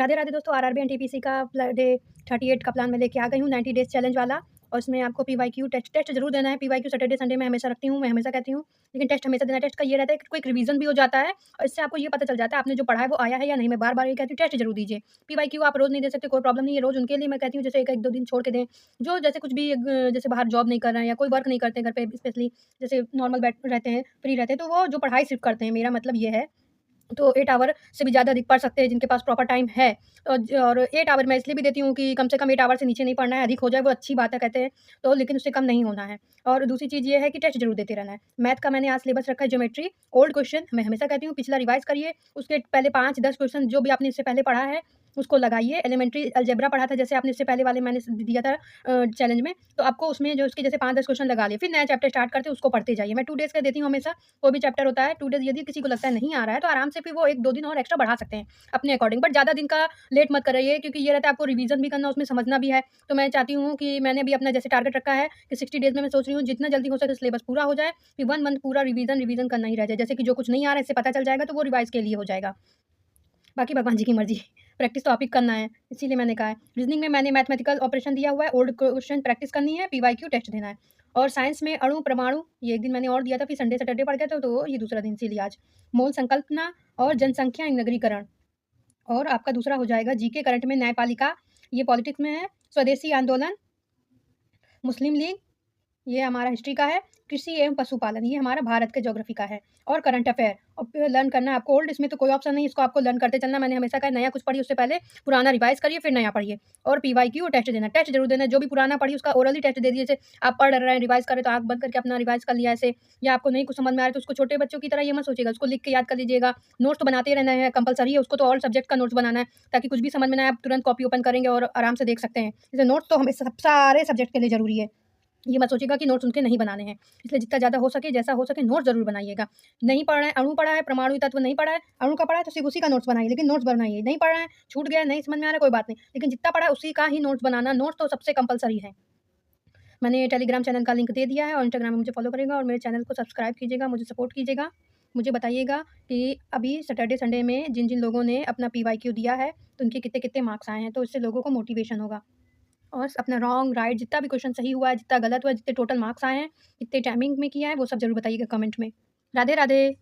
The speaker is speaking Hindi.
राधे राधे दोस्तों, आरआरबी एनटीपीसी का डे 38 का प्लान मैं लेके आ गई हूँ, 90 डेज़ चैलेंज वाला। और इसमें आपको पीवाईक्यू टेस्ट ज़रूर देना है। पीवाईक्यू सैटरडे संडे मैं हमेशा रखती हूँ, मैं हमेशा कहती हूँ, लेकिन टेस्ट हमेशा देना है। टेस्ट का ये रहता है कि क्विक रिवीजन भी हो जाता है और इससे आपको ये पता चल जाता है आपने जो पढ़ा है वो आया है या नहीं। मैं बार-बार ये कहती हूँ, टेस्ट ज़रूर दीजिए। पीवाईक्यू आप रोज़ नहीं दे सकते, कोई प्रॉब्लम नहीं है, रोज़ उनके लिए मैं कहती हूँ जैसे 1-1-2 दिन छोड़ के दें। जो जैसे कुछ भी जैसे बाहर जॉब नहीं कर रहे हैं या कोई वर्क नहीं करते हैं घर पे, स्पेशली जैसे नॉर्मल बैठ रहते हैं, फ्री रहते हैं, तो वो जो पढ़ाई सिर्फ़ करते हैं, मेरा मतलब ये है। तो 8 आवर से भी ज़्यादा अधिक पढ़ सकते हैं जिनके पास प्रॉपर टाइम है। और 8 आवर मैं इसलिए भी देती हूँ कि कम से कम 8 आवर से नीचे नहीं पढ़ना है, अधिक हो जाए वो अच्छी बात है कहते हैं, तो लेकिन उससे कम नहीं होना है। और दूसरी चीज़ ये है कि टेस्ट ज़रूर देते रहना है। मैथ का मैंने आज सिलेबस रखा है ज्योमेट्री, ओल्ड क्वेश्चन मैं हमेशा कहती हूँ पिछला रिवाइज़ करिए, उसके पहले 5-10 क्वेश्चन जो भी आपने इससे पहले पढ़ा है, उसको लगाइए। एलिमेंट्री अलजेब्रा पढ़ा था जैसे आपने इससे पहले वाले मैंने दिया था चैलेंज में, तो आपको उसमें जो उसके जैसे 5-10 क्वेश्चन लगा लिए, फिर नया चैप्टर स्टार्ट करते हैं, उसको पढ़ते जाइए। मैं 2 डेज़ का देती हूँ हमेशा, कोई भी चैप्टर होता है 2 डेज़, यदि किसी को लगता है नहीं आ रहा है, तो आराम से फिर वो 1-2 दिन और एक्स्ट्रा बढ़ा सकते हैं अपने अकॉर्डिंग। बट ज़्यादा दिन का लेट मत करिए क्योंकि ये रहता है आपको रिवीज़न भी करना, उसमें समझना भी है। तो मैं चाहती हूँ कि मैंने भी अपना जैसे टारगेट रखा है कि 60 डेज़ में मैं सोच रही हूँ जितना जल्दी हो सके सिलेबस पूरा हो जाए, फिर 1 मंथ पूरा रिवीज़न करना ही रह जाए। जैसे कि जो कुछ नहीं आ रहा है इससे पता चल जाएगा तो वो रिवाइज़ के लिए हो जाएगा। बाकी भगवान जी की मर्ज़ी। प्रैक्टिस तो आप ही करना है, इसीलिए मैंने कहा है। रीज़निंग में मैंने मैथमेटिकल ऑपरेशन दिया हुआ है, ओल्ड क्वेश्चन प्रैक्टिस करनी है, पीवाईक्यू टेस्ट देना है। और साइंस में अणु, परमाणु ये एक दिन मैंने और दिया था, फिर संडे सैटरडे पढ़ गया था, तो ये दूसरा दिन इसीलिए आज। मोल संकल्पना और जनसंख्या नगरीकरण। और आपका दूसरा हो जाएगा जीके करंट में न्यायपालिका, ये पॉलिटिक्स में है। स्वदेशी आंदोलन, मुस्लिम लीग, ये हमारा हिस्ट्री का है। कृषि एवं पशुपालन, ये हमारा भारत के ज्योग्राफी का है। और करंट अफेयर और लर्न करना है आपको ओल्ड, इसमें तो कोई ऑप्शन नहीं, इसको आपको लर्न करते चलना। मैंने हमेशा कहा नया कुछ पढ़िए उससे पहले पुराना रिवाइज करिए फिर नया पढ़िए। और पीवाईक्यू टेस्ट देना, टेस्ट जरूर देना। जो भी पुराना पढ़िए उसका ओरली टेस्ट दे दिए। जैसे आप पढ़ रहे हैं रिवाइज करें तो आंख बंद करके अपना रिवाइज कर लिया ऐसे, या आपको नहीं कुछ समझ में आ रहा है तो उसको छोटे बच्चों की तरह ये मत सोचिएगा, उसको लिख के याद कर लीजिएगा। नोट्स तो बनाते रहना है, कंपलसरी है उसको, तो ऑल सब्जेक्ट का नोट्स बनाना है ताकि कुछ भी समझ में ना आए आप तुरंत कॉपी ओपन करेंगे और आराम से देख सकते हैं। जैसे नोट्स तो हमें सब सारे सब्जेक्ट के लिए जरूरी है। ये मत सोचिएगा कि नोट्स उनके नहीं बनाने हैं, इसलिए जितना ज़्यादा हो सके, जैसा हो सके नोट्स ज़रूर बनाइएगा। नहीं पढ़ रहे हैं, अणु पढ़ा है, परमाणु तत्व नहीं पढ़ा है, अणु का पढ़ा है तो सिर्फ़ उसी का नोट्स बनाइए, लेकिन नोट्स बनाइए। नहीं पढ़ रहे हैं, छूट गया, नहीं समझ में आ रहा है, कोई बात नहीं, लेकिन जितना पढ़ा है उसी का ही नोट्स बनाना, नोट्स तो सबसे कंपल्सरी है। मैंने टेलीग्राम चैनल का लिंक दे दिया है और इंस्टाग्राम में मुझे फॉलो करिएगा और मेरे चैनल को सब्सक्राइब कीजिएगा, मुझे सपोर्ट कीजिएगा। मुझे बताइएगा कि अभी सैटरडे संडे में जिन-जिन लोगों ने अपना पीवाईक्यू दिया है, तो उनके कितने-कितने मार्क्स आए हैं, तो इससे लोगों को मोटिवेशन होगा। और अपना रॉन्ग, राइट जितना भी क्वेश्चन सही हुआ है, जितना गलत हुआ है, जितने टोटल मार्क्स आए हैं, कितने टाइमिंग में किया है, वो सब ज़रूर बताइएगा कमेंट में। राधे, राधे।